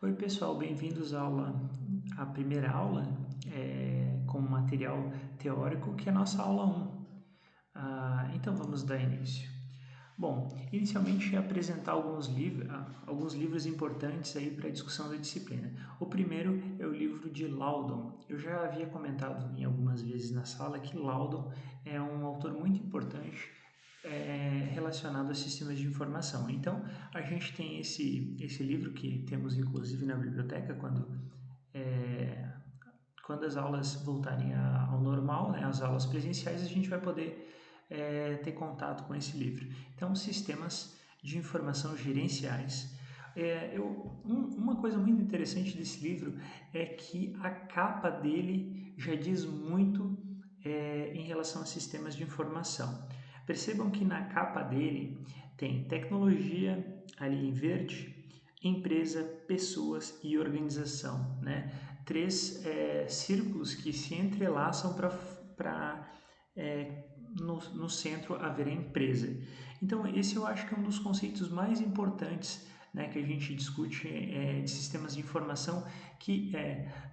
Oi pessoal, bem-vindos à primeira aula com material teórico, que é a nossa aula 1. Então vamos dar início. Bom, inicialmente apresentar alguns livros importantes aí para a discussão da disciplina. O primeiro é o livro de Laudon. Eu já havia comentado em algumas vezes na sala que Laudon é um autor muito importante relacionado a sistemas de informação. Então, a gente tem esse livro que temos inclusive na biblioteca é, quando as aulas voltarem ao normal, né, as aulas presenciais, a gente vai poder ter contato com esse livro. Então, sistemas de informação gerenciais. Uma coisa muito interessante desse livro é que a capa dele já diz muito em relação a sistemas de informação. Percebam que na capa dele tem tecnologia ali em verde, empresa, pessoas e organização, né? Três círculos que se entrelaçam para no centro haver a empresa. Então esse eu acho que é um dos conceitos mais importantes, né, que a gente discute de sistemas de informação, que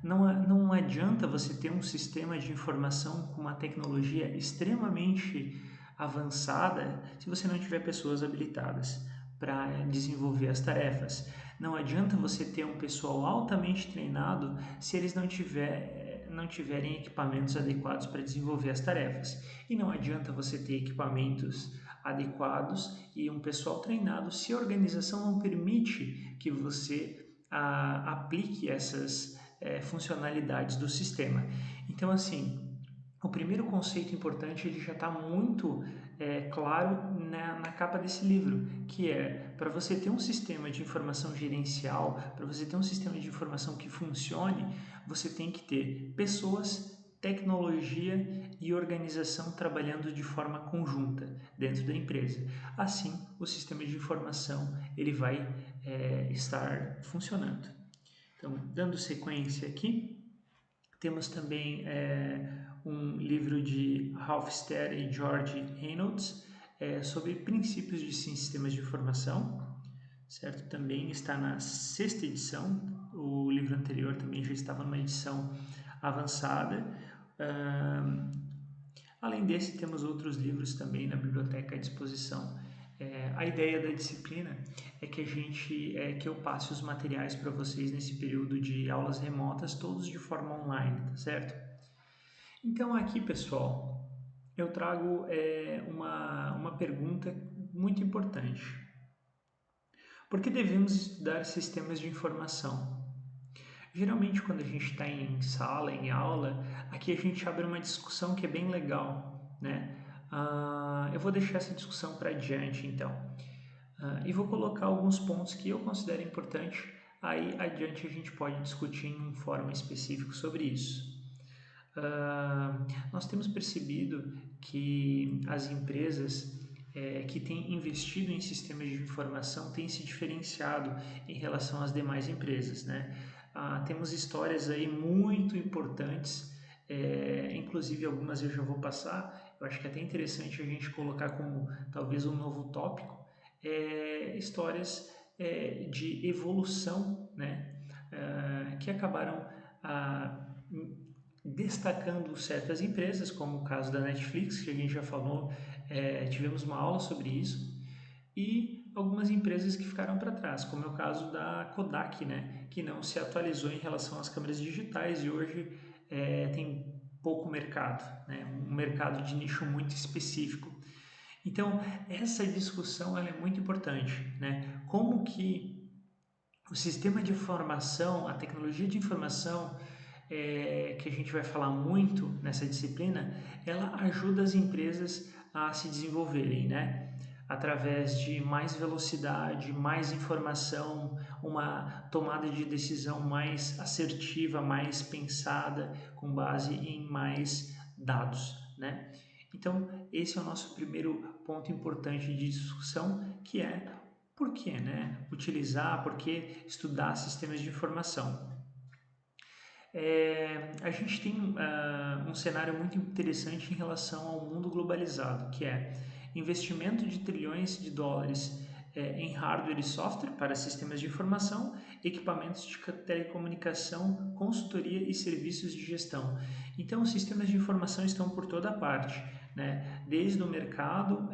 não adianta você ter um sistema de informação com uma tecnologia extremamente avançada se você não tiver pessoas habilitadas para desenvolver as tarefas. Não adianta você ter um pessoal altamente treinado se eles não tiverem equipamentos adequados para desenvolver as tarefas. E não adianta você ter equipamentos adequados e um pessoal treinado se a organização não permite que você aplique essas funcionalidades do sistema. Então, assim, o primeiro conceito importante ele já está muito claro na capa desse livro, que é para você ter um sistema de informação gerencial, para você ter um sistema de informação que funcione, você tem que ter pessoas, tecnologia e organização trabalhando de forma conjunta dentro da empresa. Assim, o sistema de informação ele vai estar funcionando. Então, dando sequência aqui, temos também um livro de Ralph Stead e George Reynolds sobre princípios de sistemas de informação, certo? Também está na sexta edição. O livro anterior também já estava numa edição avançada. Além desse, temos outros livros também na biblioteca à disposição. A ideia da disciplina é que eu passe os materiais para vocês nesse período de aulas remotas, todos de forma online, tá certo? Então aqui, pessoal, eu trago uma pergunta muito importante. Por que devemos estudar sistemas de informação? Geralmente, quando a gente está em sala, em aula, aqui a gente abre uma discussão que é bem legal, né? Eu vou deixar essa discussão para adiante, então. E vou colocar alguns pontos que eu considero importantes. Aí adiante a gente pode discutir em um fórum específico sobre isso. Nós temos percebido que as empresas que têm investido em sistemas de informação têm se diferenciado em relação às demais empresas, né? Temos histórias aí muito importantes, inclusive algumas eu já vou passar. Eu acho que é até interessante a gente colocar como talvez um novo tópico, histórias de evolução, né? Que acabaram destacando certas empresas, como o caso da Netflix, que a gente já falou, tivemos uma aula sobre isso, e algumas empresas que ficaram para trás, como é o caso da Kodak, né, que não se atualizou em relação às câmeras digitais e hoje tem pouco mercado, né, um mercado de nicho muito específico. Então, essa discussão ela é muito importante, né? Como que o sistema de informação, a tecnologia de informação, que a gente vai falar muito nessa disciplina, ela ajuda as empresas a se desenvolverem, né? Através de mais velocidade, mais informação, uma tomada de decisão mais assertiva, mais pensada, com base em mais dados, né? Então, esse é o nosso primeiro ponto importante de discussão, que é por que, né? Utilizar, por que estudar sistemas de informação. A gente tem um cenário muito interessante em relação ao mundo globalizado, que é investimento de trilhões de dólares em hardware e software para sistemas de informação, equipamentos de telecomunicação, consultoria e serviços de gestão. Então, os sistemas de informação estão por toda parte, né? Desde o mercado,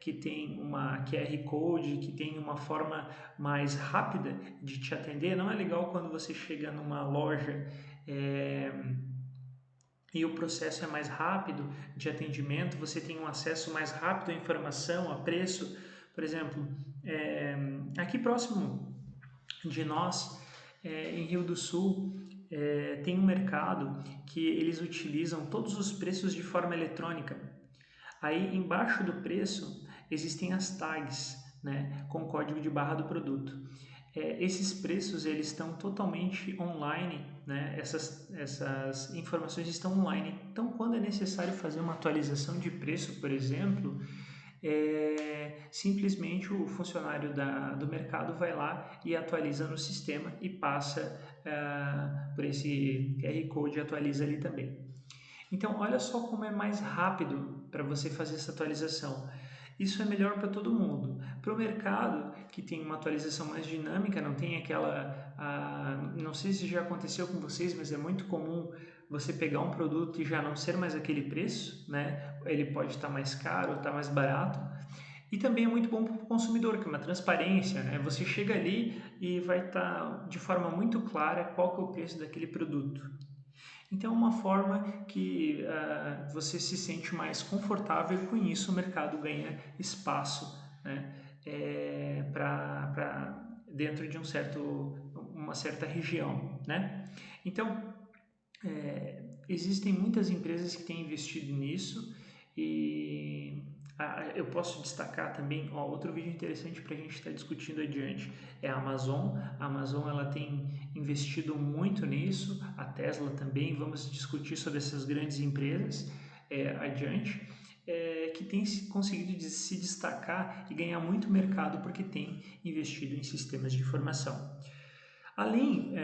que tem uma QR Code, que tem uma forma mais rápida de te atender. Não é legal quando você chega numa loja e o processo é mais rápido de atendimento, você tem um acesso mais rápido à informação, a preço. Por exemplo, aqui próximo de nós, em Rio do Sul, tem um mercado que eles utilizam todos os preços de forma eletrônica. Aí embaixo do preço existem as tags, né, com o código de barra do produto. Esses preços eles estão totalmente online, né? Essas informações estão online. Então, quando é necessário fazer uma atualização de preço, por exemplo, simplesmente o funcionário do mercado vai lá e atualiza no sistema e passa por esse QR Code e atualiza ali também. Então, olha só como é mais rápido para você fazer essa atualização. Isso é melhor para todo mundo. Para o mercado, que tem uma atualização mais dinâmica, não tem aquela... não sei se já aconteceu com vocês, mas é muito comum você pegar um produto e já não ser mais aquele preço, né? Ele pode estar mais caro, estar mais barato. E também é muito bom para o consumidor, que é uma transparência, né? Você chega ali e vai estar de forma muito clara qual que é o preço daquele produto. Então, é uma forma que você se sente mais confortável e com isso o mercado ganha espaço, né, dentro de uma certa região, né? Então, existem muitas empresas que têm investido nisso e eu posso destacar também, outro vídeo interessante para a gente estar discutindo adiante é a Amazon. A Amazon ela tem investido muito nisso, a Tesla também. Vamos discutir sobre essas grandes empresas adiante, que tem conseguido se destacar e ganhar muito mercado porque tem investido em sistemas de informação. Além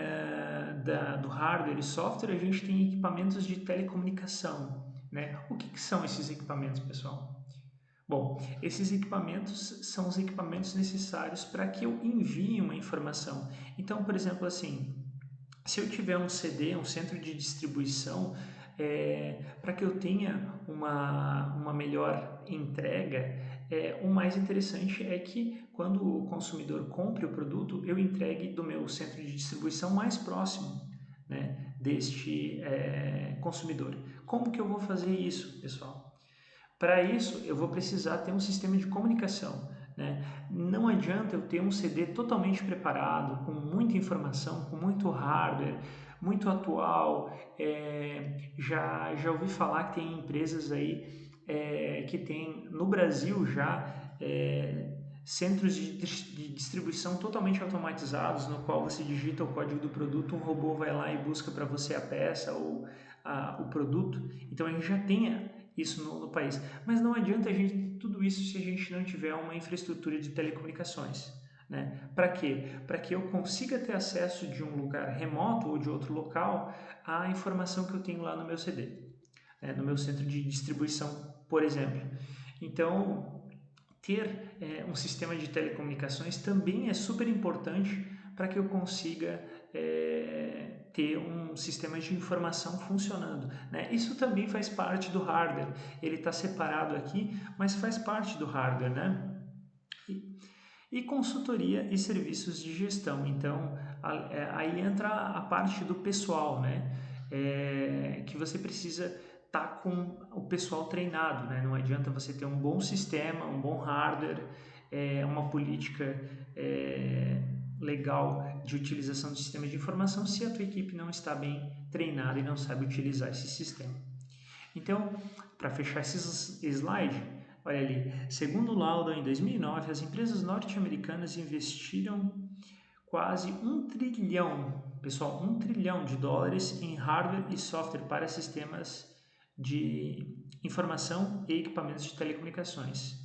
do hardware e software, a gente tem equipamentos de telecomunicação, né? O que são esses equipamentos, pessoal? Bom, esses equipamentos são os equipamentos necessários para que eu envie uma informação. Então, por exemplo, assim, se eu tiver um CD, um centro de distribuição, para que eu tenha uma melhor entrega, o mais interessante é que quando o consumidor compre o produto, eu entregue do meu centro de distribuição mais próximo, né, deste consumidor. Como que eu vou fazer isso, pessoal? Para isso, eu vou precisar ter um sistema de comunicação, né? Não adianta eu ter um CD totalmente preparado, com muita informação, com muito hardware, muito atual. Já ouvi falar que tem empresas aí que tem no Brasil já centros de distribuição totalmente automatizados, no qual você digita o código do produto, um robô vai lá e busca para você a peça ou o produto. Então a gente já tem isso no país. Mas não adianta a gente ter tudo isso se a gente não tiver uma infraestrutura de telecomunicações. Né? Para quê? Para que eu consiga ter acesso de um lugar remoto ou de outro local à informação que eu tenho lá no meu CD, né? No meu centro de distribuição, por exemplo. Então, ter um sistema de telecomunicações também é super importante para que eu consiga ter um sistema de informação funcionando, né? Isso também faz parte do hardware. Ele está separado aqui, mas faz parte do hardware, né? E consultoria e serviços de gestão. Então, aí entra a parte do pessoal, né? Que você precisa estar com o pessoal treinado, né? Não adianta você ter um bom sistema, um bom hardware, uma política legal de utilização de sistemas de informação se a tua equipe não está bem treinada e não sabe utilizar esse sistema. Então, para fechar esse slide, olha ali, segundo o laudo, em 2009, as empresas norte-americanas investiram quase 1 trilhão, pessoal, 1 trilhão de dólares em hardware e software para sistemas de informação e equipamentos de telecomunicações.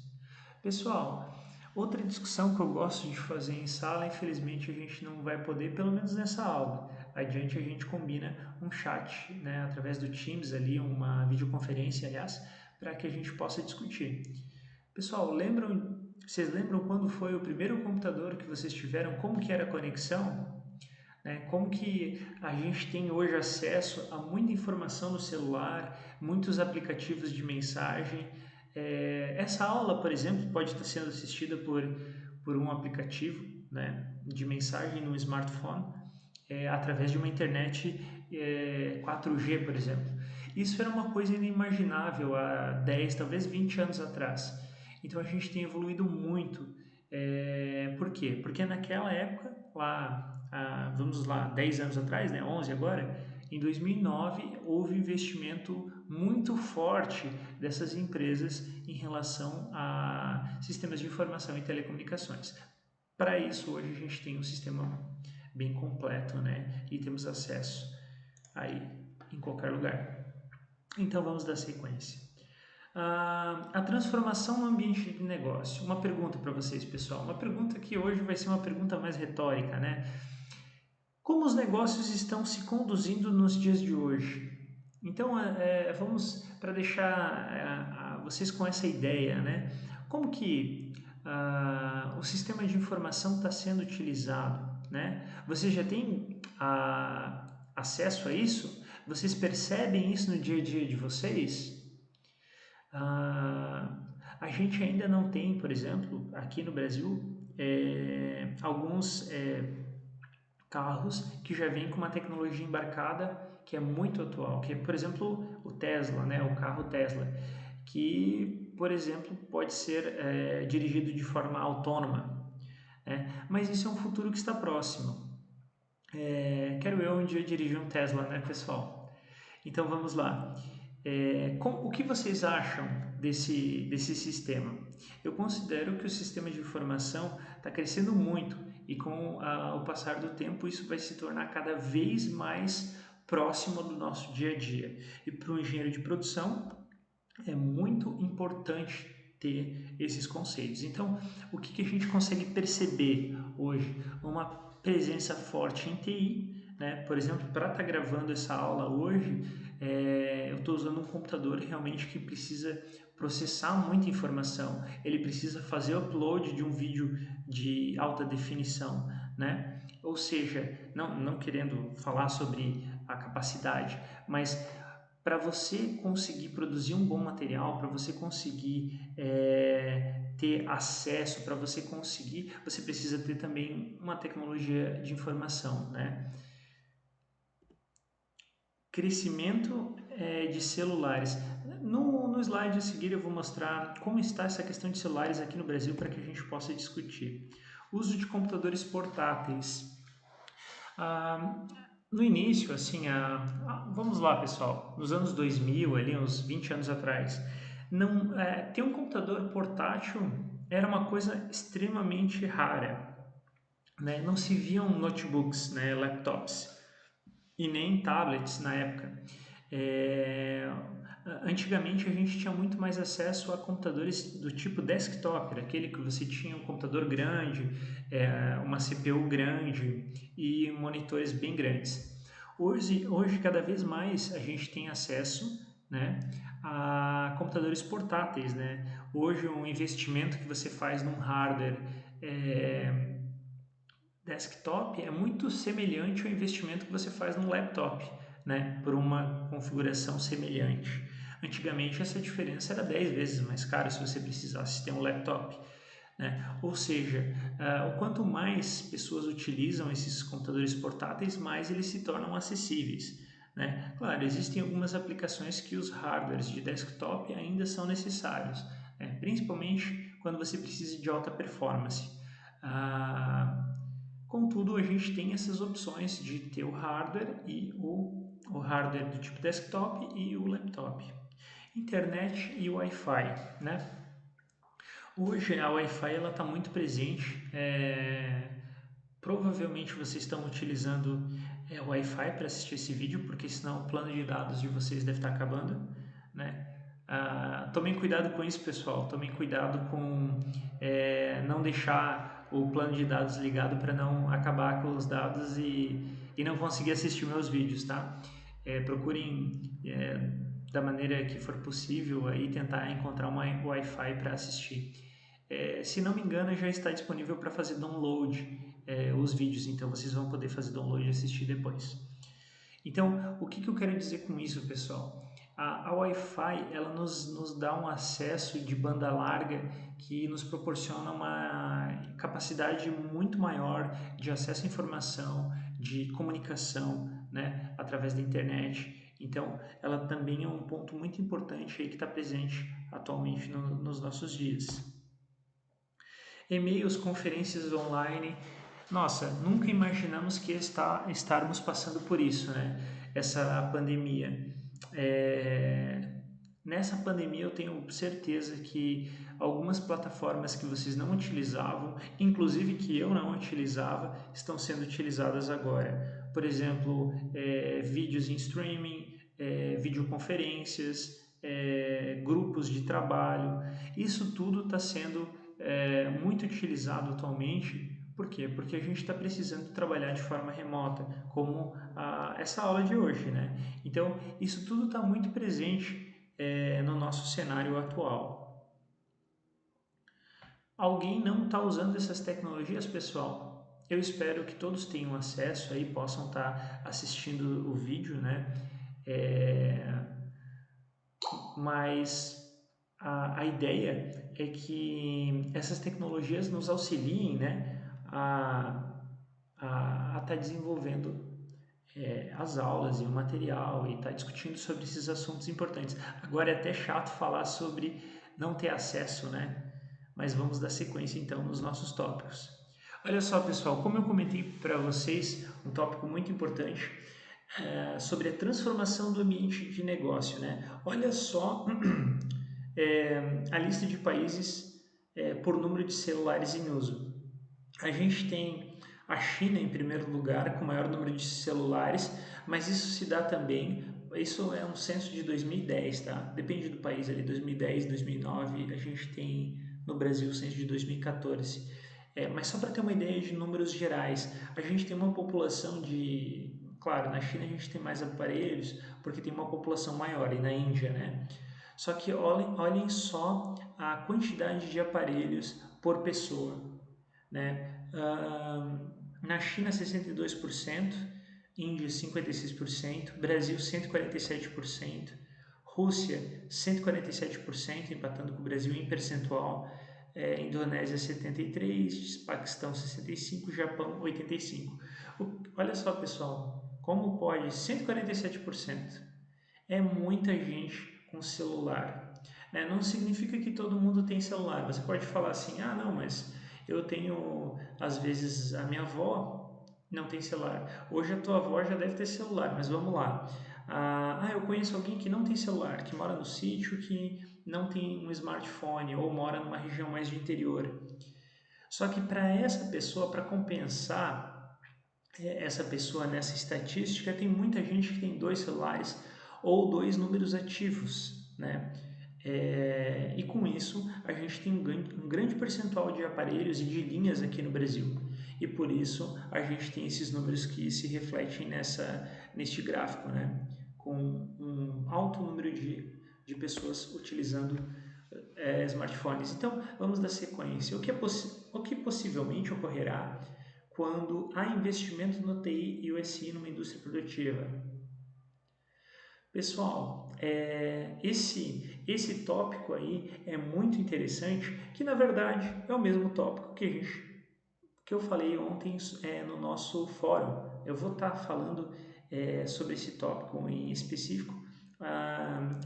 Pessoal, outra discussão que eu gosto de fazer em sala, infelizmente a gente não vai poder, pelo menos nessa aula. Adiante a gente combina um chat, né, através do Teams ali, uma videoconferência, aliás, para que a gente possa discutir. Pessoal, lembram Vocês lembram quando foi o primeiro computador que vocês tiveram? Como que era a conexão? Né? Como que a gente tem hoje acesso a muita informação no celular, muitos aplicativos de mensagem. Essa aula, por exemplo, pode estar sendo assistida por um aplicativo, né, de mensagem no smartphone, através de uma internet 4G, por exemplo. Isso era uma coisa inimaginável há 10, talvez 20 anos atrás. Então a gente tem evoluído muito. Por quê? Porque naquela época, vamos lá, 10 anos atrás, né, 11 agora, em 2009 houve investimento muito forte dessas empresas em relação a sistemas de informação e telecomunicações. Para isso, hoje a gente tem um sistema bem completo, né? E temos acesso aí em qualquer lugar. Então vamos dar sequência. A transformação no ambiente de negócio. Uma pergunta para vocês, pessoal. Uma pergunta que hoje vai ser uma pergunta mais retórica, né? Como os negócios estão se conduzindo nos dias de hoje? Então, vamos para deixar vocês com essa ideia, né? Como que o sistema de informação está sendo utilizado, né? Vocês já têm acesso a isso? Vocês percebem isso no dia a dia de vocês? A gente ainda não tem, por exemplo, aqui no Brasil, alguns carros que já vêm com uma tecnologia embarcada que é muito atual, que é, por exemplo, o Tesla, né, o carro Tesla, que, por exemplo, pode ser dirigido de forma autônoma, né? Mas isso é um futuro que está próximo. Quero eu um dia dirigir um Tesla, né, pessoal? Então vamos lá. O que vocês acham desse sistema? Eu considero que o sistema de informação está crescendo muito e com o passar do tempo isso vai se tornar cada vez mais próximo do nosso dia a dia. E para o engenheiro de produção é muito importante ter esses conceitos. Então, o que a gente consegue perceber hoje? Uma presença forte em TI, né? Por exemplo, para estar gravando essa aula hoje, eu estou usando um computador realmente que precisa processar muita informação, ele precisa fazer upload de um vídeo de alta definição, né? Ou seja, não querendo falar sobre a capacidade, mas para você conseguir produzir um bom material, para você conseguir ter acesso, para você conseguir, você precisa ter também uma tecnologia de informação, né? Crescimento de celulares. No slide a seguir eu vou mostrar como está essa questão de celulares aqui no Brasil para que a gente possa discutir. Uso de computadores portáteis. No início, assim, vamos lá, pessoal, nos anos 2000, ali uns 20 anos atrás, ter um computador portátil era uma coisa extremamente rara, né? Não se viam notebooks, né, laptops, e nem tablets na época. Antigamente a gente tinha muito mais acesso a computadores do tipo desktop, aquele que você tinha um computador grande, uma CPU grande e monitores bem grandes. Hoje cada vez mais a gente tem acesso, né, a computadores portáteis, né? Hoje um investimento que você faz num hardware desktop é muito semelhante ao investimento que você faz num laptop, né, por uma configuração semelhante. Antigamente essa diferença era 10 vezes mais cara se você precisasse ter um laptop, né? Ou seja, o quanto mais pessoas utilizam esses computadores portáteis, mais eles se tornam acessíveis, né? Claro, existem algumas aplicações que os hardwares de desktop ainda são necessários, né? Principalmente quando você precisa de alta performance. Contudo, a gente tem essas opções de ter o hardware e o hardware do tipo desktop e o laptop. Internet e Wi-Fi, né? Hoje a Wi-Fi ela está muito presente. Provavelmente vocês estão utilizando o Wi-Fi para assistir esse vídeo, porque senão o plano de dados de vocês deve estar acabando, né? Tomem cuidado com isso, pessoal. Tomem cuidado com não deixar o plano de dados ligado para não acabar com os dados e não conseguir assistir meus vídeos, tá? Procurem da maneira que for possível aí tentar encontrar uma Wi-Fi para assistir. Se não me engano, já está disponível para fazer download os vídeos, então vocês vão poder fazer download e assistir depois. Então, o que eu quero dizer com isso, pessoal? A Wi-Fi ela nos dá um acesso de banda larga que nos proporciona uma capacidade muito maior de acesso à informação, de comunicação, né, através da internet. Então, ela também é um ponto muito importante aí que está presente atualmente nos nossos dias. E-mails, conferências online. Nossa, nunca imaginamos que estarmos passando por isso, né? Essa pandemia. Nessa pandemia eu tenho certeza que algumas plataformas que vocês não utilizavam, inclusive que eu não utilizava, estão sendo utilizadas agora. Por exemplo, vídeos em streaming, videoconferências, grupos de trabalho. Isso tudo está sendo muito utilizado atualmente. Por quê? Porque a gente está precisando trabalhar de forma remota, como essa aula de hoje, né? Então, isso tudo está muito presente no nosso cenário atual. Alguém não está usando essas tecnologias, pessoal? Eu espero que todos tenham acesso aí, possam estar assistindo o vídeo, né? Mas a ideia é que essas tecnologias nos auxiliem, né, a estar desenvolvendo as aulas e o material e estar discutindo sobre esses assuntos importantes. Agora é até chato falar sobre não ter acesso, né? Mas vamos dar sequência então nos nossos tópicos. Olha só, pessoal, como eu comentei para vocês, um tópico muito importante sobre a transformação do ambiente de negócio, né? Olha só a lista de países por número de celulares em uso. A gente tem a China em primeiro lugar, com o maior número de celulares, mas isso se dá também, isso é um censo de 2010, tá? Depende do país ali, 2010, 2009, a gente tem no Brasil o censo de 2014. Mas só para ter uma ideia de números gerais, a gente tem uma população de... Claro, na China a gente tem mais aparelhos, porque tem uma população maior, e na Índia, né? Só que olhem só a quantidade de aparelhos por pessoa, né? Na China 62%, Índia 56%, Brasil 147%, Rússia 147%, empatando com o Brasil em percentual, Indonésia 73%, Paquistão 65%, Japão 85%. Olha só, pessoal, como pode 147%? É muita gente com celular. Não significa que todo mundo tem celular. Você pode falar assim, não, mas eu tenho, às vezes, a minha avó não tem celular. Hoje a tua avó já deve ter celular, mas vamos lá. Eu conheço alguém que não tem celular, que mora no sítio, que não tem um smartphone ou mora numa região mais de interior. Só que para essa pessoa, para compensar essa pessoa nessa estatística, tem muita gente que tem 2 celulares ou 2 números ativos, né? E com isso a gente tem um grande percentual de aparelhos e de linhas aqui no Brasil. E por isso a gente tem esses números que se refletem neste gráfico, né? Com um alto número de pessoas utilizando smartphones. Então vamos dar sequência. O que possivelmente ocorrerá quando há investimento no TI e o SI numa indústria produtiva? Pessoal, esse tópico aí é muito interessante, que na verdade é o mesmo tópico que eu falei ontem no nosso fórum. Eu vou estar falando sobre esse tópico em específico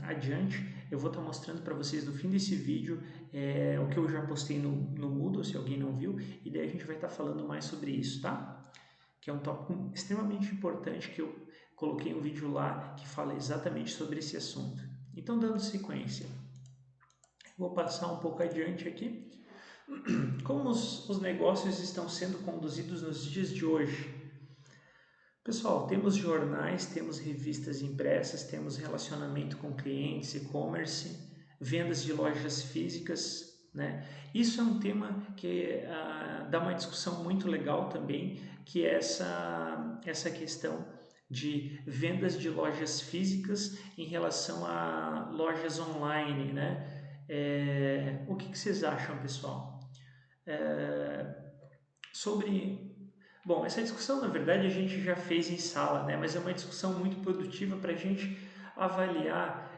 adiante. Eu vou estar mostrando para vocês no fim desse vídeo o que eu já postei no Moodle, se alguém não viu, e daí a gente vai estar falando mais sobre isso, tá? Que é um tópico extremamente importante que eu coloquei um vídeo lá que fala exatamente sobre esse assunto. Então, dando sequência, vou passar um pouco adiante aqui. Como os negócios estão sendo conduzidos nos dias de hoje? Pessoal, temos jornais, temos revistas impressas, temos relacionamento com clientes, e-commerce, vendas de lojas físicas, né? Isso é um tema que dá uma discussão muito legal também, que é essa questão de vendas de lojas físicas em relação a lojas online, né? O que vocês acham, pessoal? Sobre... Bom, essa discussão, na verdade, a gente já fez em sala, né? Mas é uma discussão muito produtiva para a gente avaliar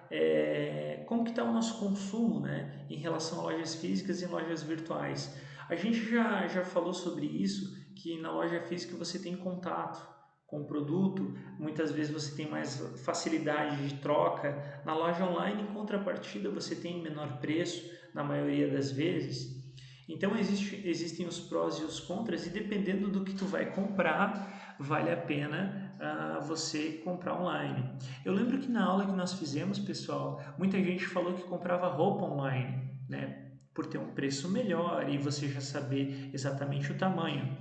como que está o nosso consumo, né? Em relação a lojas físicas e lojas virtuais. A gente já falou sobre isso, que na loja física você tem contato com o produto, muitas vezes você tem mais facilidade de troca. Na loja online, em contrapartida, você tem menor preço, na maioria das vezes. Então existem os prós e os contras, e dependendo do que tu vai comprar, vale a pena você comprar online. Eu lembro que na aula que nós fizemos, pessoal, muita gente falou que comprava roupa online, né? Por ter um preço melhor e você já saber exatamente o tamanho.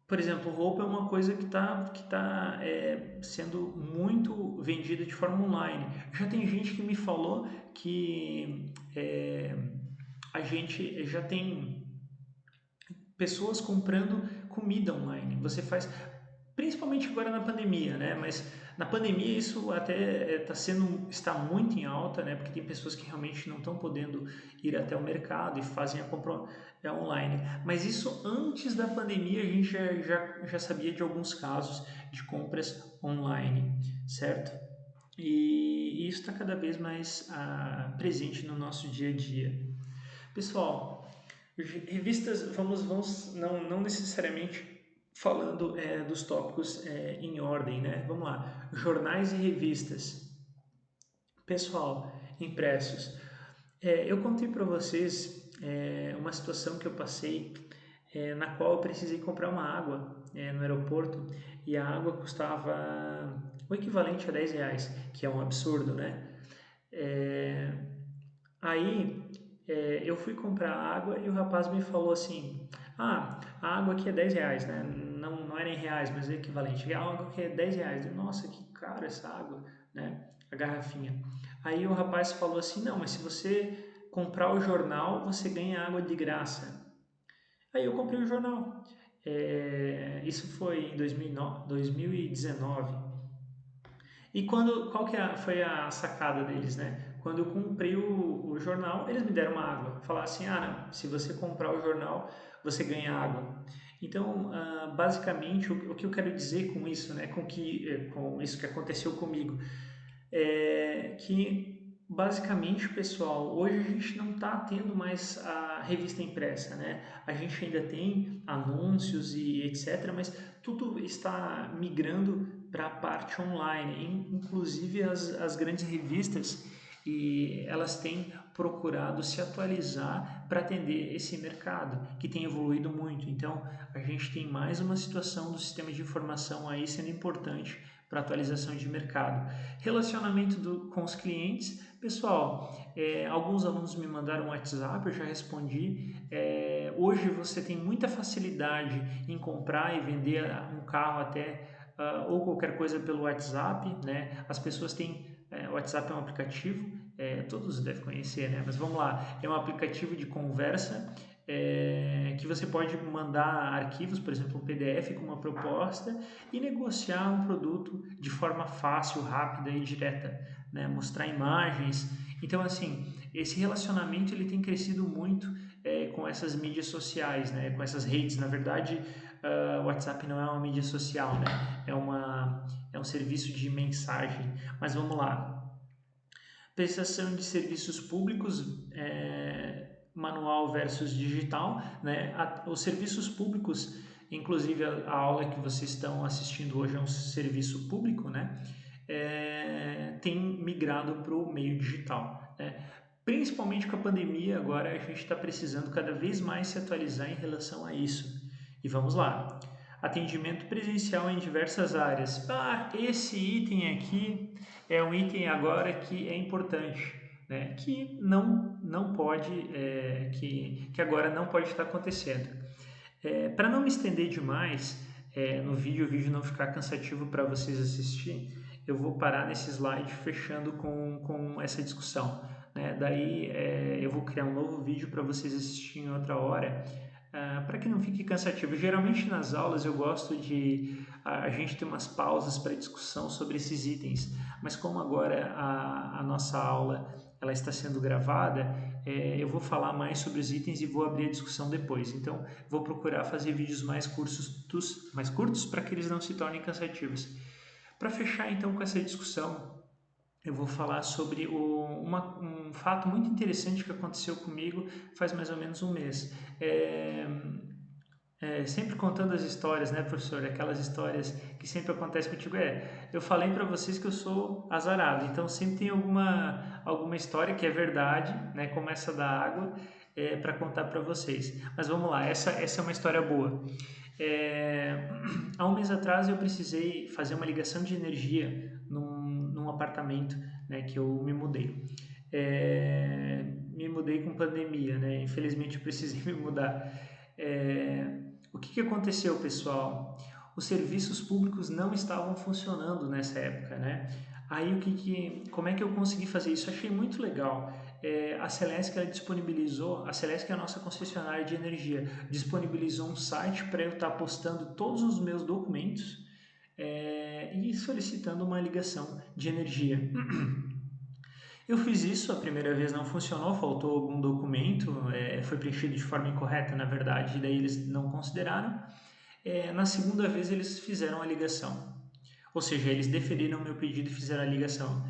Por exemplo, roupa é uma coisa que tá sendo muito vendida de forma online. Já tem gente que me falou que a gente já tem pessoas comprando comida online. Você faz, principalmente agora na pandemia, né? Mas na pandemia isso até está muito em alta, né? Porque tem pessoas que realmente não estão podendo ir até o mercado e fazem a compra online. Mas isso antes da pandemia a gente já sabia de alguns casos de compras online, certo? E isso está cada vez mais presente no nosso dia a dia. Pessoal, revistas, vamos não necessariamente falando dos tópicos em ordem, né? Vamos lá. Jornais e revistas. Pessoal, impressos. Eu contei para vocês uma situação que eu passei na qual eu precisei comprar uma água no aeroporto e a água custava o equivalente a R$ 10, que é um absurdo, né? Aí eu fui comprar água e o rapaz me falou assim: a água aqui é R$ 10, né? Não era em reais, mas é equivalente. A água aqui é R$ 10. Eu, nossa, que caro essa água, né? A garrafinha. Aí o rapaz falou assim: não, mas se você comprar o jornal, você ganha água de graça. Aí eu comprei o jornal. Isso foi em 2019. E qual que foi a sacada deles, né? Quando eu comprei o jornal, eles me deram uma água. Falaram assim, não, se você comprar o jornal, você ganha água. Então, basicamente, o que eu quero dizer com isso, né? Com isso que aconteceu comigo, é que, basicamente, pessoal, hoje a gente não está tendo mais a revista impressa, né? A gente ainda tem anúncios e etc., mas tudo está migrando para a parte online, inclusive as grandes revistas, e elas têm procurado se atualizar para atender esse mercado que tem evoluído muito. Então, a gente tem mais uma situação do sistema de informação aí sendo importante para atualização de mercado. Relacionamento com os clientes, pessoal, alguns alunos me mandaram um WhatsApp, eu já respondi. Hoje você tem muita facilidade em comprar e vender um carro até ou qualquer coisa pelo WhatsApp, né? As pessoas têm, o WhatsApp é um aplicativo, todos devem conhecer, né? Mas vamos lá, é um aplicativo de conversa que você pode mandar arquivos, por exemplo, um PDF com uma proposta e negociar um produto de forma fácil, rápida e direta, né? Mostrar imagens. Então, assim, esse relacionamento ele tem crescido muito com essas mídias sociais, né? Com essas redes. Na verdade, o WhatsApp não é uma mídia social, né? É um serviço de mensagem. Mas vamos lá. Prestação de serviços públicos, manual versus digital, né? Os serviços públicos, inclusive a aula que vocês estão assistindo hoje é um serviço público, né? Tem migrado para o meio digital, né? Principalmente com a pandemia, agora a gente está precisando cada vez mais se atualizar em relação a isso. E vamos lá. Atendimento presencial em diversas áreas. Esse item aqui é um item agora que é importante, né? Que não pode, que agora não pode estar acontecendo. Para não me estender demais no vídeo, o vídeo não ficar cansativo para vocês assistirem, eu vou parar nesse slide fechando com essa discussão, né? Daí eu vou criar um novo vídeo para vocês assistirem em outra hora, para que não fique cansativo. Geralmente nas aulas eu gosto de a gente ter umas pausas para discussão sobre esses itens, mas como agora a nossa aula ela está sendo gravada, eu vou falar mais sobre os itens e vou abrir a discussão depois. Então, vou procurar fazer vídeos mais curtos para que eles não se tornem cansativos. Para fechar então com essa discussão, eu vou falar sobre um fato muito interessante que aconteceu comigo faz mais ou menos um mês. Sempre contando as histórias, né, professor? Aquelas histórias que sempre acontecem contigo. Eu falei para vocês que eu sou azarado, então sempre tem alguma história que é verdade, né, como essa da água, para contar para vocês. Mas vamos lá, essa é uma história boa. Há um mês atrás eu precisei fazer uma ligação de energia num apartamento, né, que eu me mudei. Me mudei com pandemia, né? Infelizmente eu precisei me mudar. O que aconteceu, pessoal? Os serviços públicos não estavam funcionando nessa época, né? Aí como é que eu consegui fazer isso? Achei muito legal. A Celesc ela disponibilizou, a Celesc é a nossa concessionária de energia, disponibilizou um site para eu estar postando todos os meus documentos e solicitando uma ligação de energia. Eu fiz isso, a primeira vez não funcionou, faltou algum documento, foi preenchido de forma incorreta, na verdade, e daí eles não consideraram. Na segunda vez eles fizeram a ligação, ou seja, eles deferiram o meu pedido e fizeram a ligação.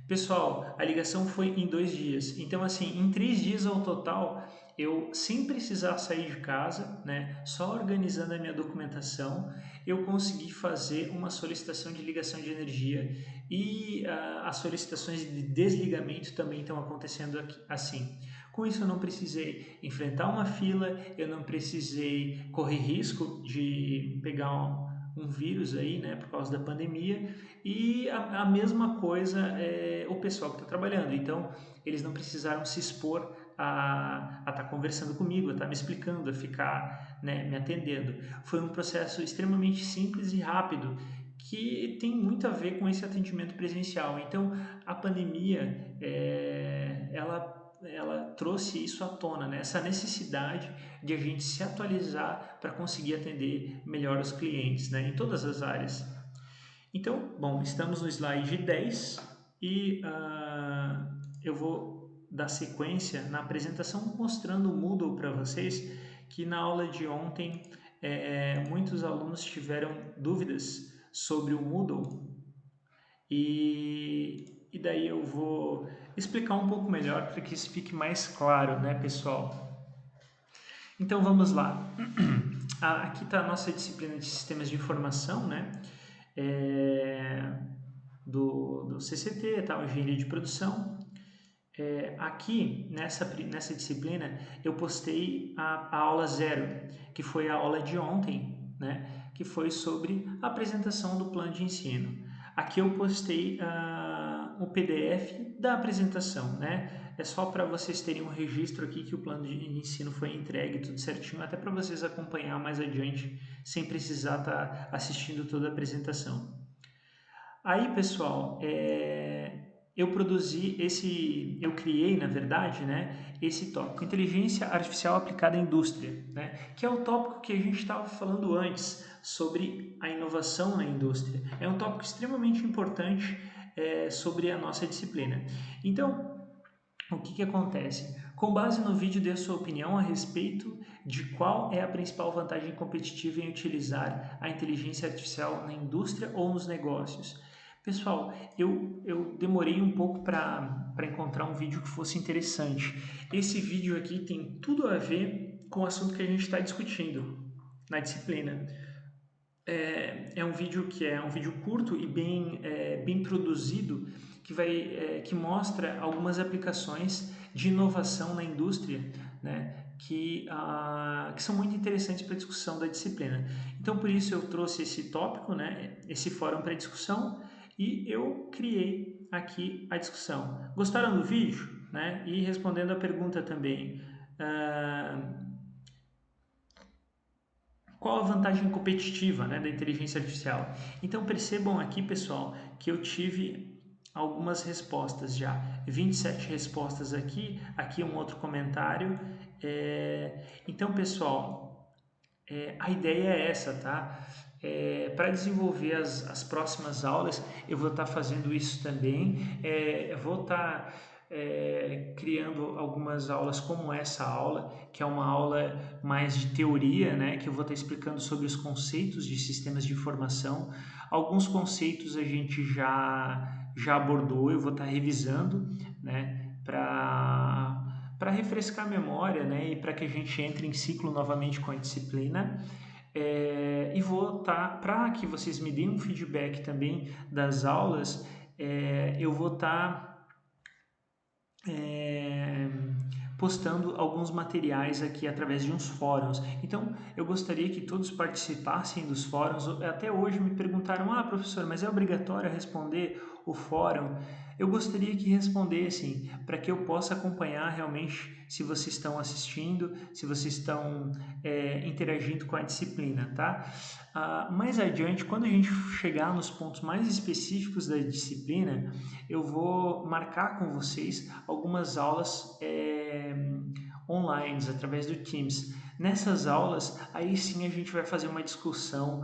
Pessoal, a ligação foi em 2 dias, então assim, em 3 dias ao total, eu sem precisar sair de casa, né, só organizando a minha documentação, eu consegui fazer uma solicitação de ligação de energia e as solicitações de desligamento também estão acontecendo assim. Com isso eu não precisei enfrentar uma fila, eu não precisei correr risco de pegar um vírus aí, né, por causa da pandemia, e a mesma coisa o pessoal que está trabalhando. Então, eles não precisaram se expor a estar conversando comigo, a estar me explicando, a ficar, né, me atendendo. Foi um processo extremamente simples e rápido, que tem muito a ver com esse atendimento presencial. Então, a pandemia, ela trouxe isso à tona, né? Essa necessidade de a gente se atualizar para conseguir atender melhor os clientes, né? Em todas as áreas. Então, bom, estamos no slide 10 e eu vou dar sequência na apresentação mostrando o Moodle para vocês, que na aula de ontem muitos alunos tiveram dúvidas sobre o Moodle e daí eu vou explicar um pouco melhor para que isso fique mais claro, né, pessoal? Então vamos lá. Aqui está a nossa disciplina de sistemas de informação, né? Do CCT, tá? Engenharia de produção. Aqui nessa disciplina eu postei a aula 0, que foi a aula de ontem, né? Que foi sobre a apresentação do plano de ensino. Aqui eu postei o PDF da apresentação, né? É só para vocês terem um registro aqui que o plano de ensino foi entregue tudo certinho, até para vocês acompanhar mais adiante, sem precisar estar assistindo toda a apresentação. Aí, pessoal, eu criei, na verdade, né, esse tópico, inteligência artificial aplicada à indústria, né, que é o tópico que a gente estava falando antes, sobre a inovação na indústria. É um tópico extremamente importante sobre a nossa disciplina. Então, o que acontece? Com base no vídeo, dê a sua opinião a respeito de qual é a principal vantagem competitiva em utilizar a inteligência artificial na indústria ou nos negócios. Pessoal, eu demorei um pouco para encontrar um vídeo que fosse interessante. Esse vídeo aqui tem tudo a ver com o assunto que a gente está discutindo na disciplina. É um vídeo que é um vídeo curto e bem produzido, que mostra algumas aplicações de inovação na indústria, né, que são muito interessantes para a discussão da disciplina. Então, por isso eu trouxe esse tópico, né, esse fórum para discussão, e eu criei aqui a discussão. Gostaram do vídeo? Né? E respondendo a pergunta também, qual a vantagem competitiva, né, da inteligência artificial? Então percebam aqui, pessoal, que eu tive algumas respostas já. 27 respostas aqui, aqui um outro comentário. Então, pessoal, a ideia é essa, tá? Para desenvolver as próximas aulas, eu vou estar fazendo isso também. Eu vou estar criando algumas aulas como essa aula, que é uma aula mais de teoria, né? Que eu vou estar explicando sobre os conceitos de sistemas de informação. Alguns conceitos a gente já abordou, eu vou estar revisando, né? Para refrescar a memória, né? E para que a gente entre em ciclo novamente com a disciplina. E vou estar, para que vocês me deem um feedback também das aulas, eu vou estar postando alguns materiais aqui através de uns fóruns. Então, eu gostaria que todos participassem dos fóruns. Até hoje me perguntaram, professor, mas é obrigatório responder o fórum? Eu gostaria que respondessem, para que eu possa acompanhar realmente se vocês estão assistindo, se vocês estão interagindo com a disciplina, tá? Mais adiante, quando a gente chegar nos pontos mais específicos da disciplina, eu vou marcar com vocês algumas aulas online, através do Teams. Nessas aulas, aí sim a gente vai fazer uma discussão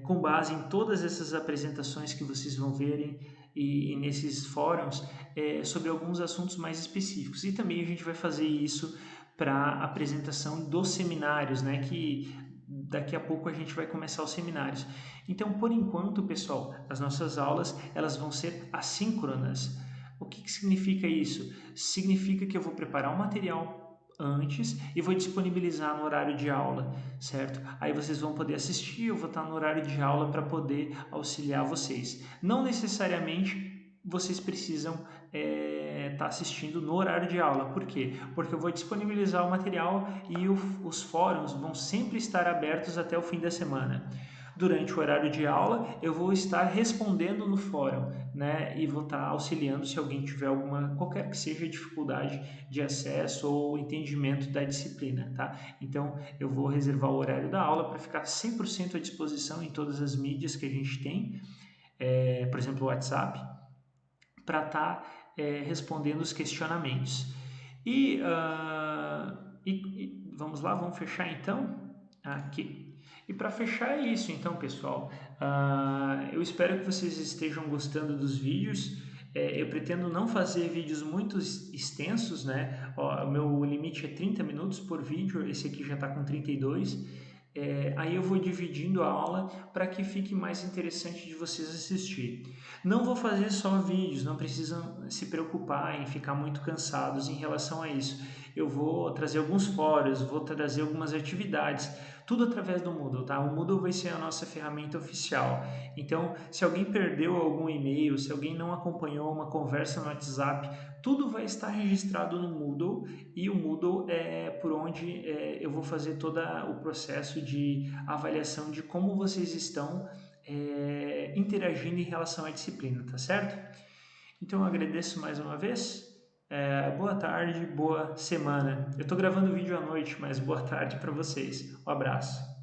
com base em todas essas apresentações que vocês vão verem e nesses fóruns sobre alguns assuntos mais específicos. E também a gente vai fazer isso para apresentação dos seminários, né? Que daqui a pouco a gente vai começar os seminários. Então, por enquanto, pessoal, as nossas aulas elas vão ser assíncronas. O que significa isso? Significa que eu vou preparar um material antes e vou disponibilizar no horário de aula, certo? Aí vocês vão poder assistir, eu vou estar no horário de aula para poder auxiliar vocês. Não necessariamente vocês precisam estar assistindo no horário de aula. Por quê? Porque eu vou disponibilizar o material e os fóruns vão sempre estar abertos até o fim da semana. Durante o horário de aula, eu vou estar respondendo no fórum, né? E vou estar auxiliando se alguém tiver qualquer que seja dificuldade de acesso ou entendimento da disciplina, tá? Então, eu vou reservar o horário da aula para ficar 100% à disposição em todas as mídias que a gente tem, por exemplo, o WhatsApp, para estar respondendo os questionamentos. E vamos lá, vamos fechar então? Aqui. E para fechar é isso então, pessoal. Eu espero que vocês estejam gostando dos vídeos. Eu pretendo não fazer vídeos muito extensos, né? O meu limite é 30 minutos por vídeo, esse aqui já está com 32. Aí eu vou dividindo a aula para que fique mais interessante de vocês assistir. Não vou fazer só vídeos, não precisam se preocupar em ficar muito cansados em relação a isso. Eu vou trazer alguns fóruns, vou trazer algumas atividades, tudo através do Moodle, tá? O Moodle vai ser a nossa ferramenta oficial. Então, se alguém perdeu algum e-mail, se alguém não acompanhou uma conversa no WhatsApp, tudo vai estar registrado no Moodle e o Moodle é por onde eu vou fazer todo o processo de avaliação de como vocês estão interagindo em relação à disciplina, tá certo? Então eu agradeço mais uma vez. Boa tarde, boa semana. Eu estou gravando o vídeo à noite, mas boa tarde para vocês. Um abraço.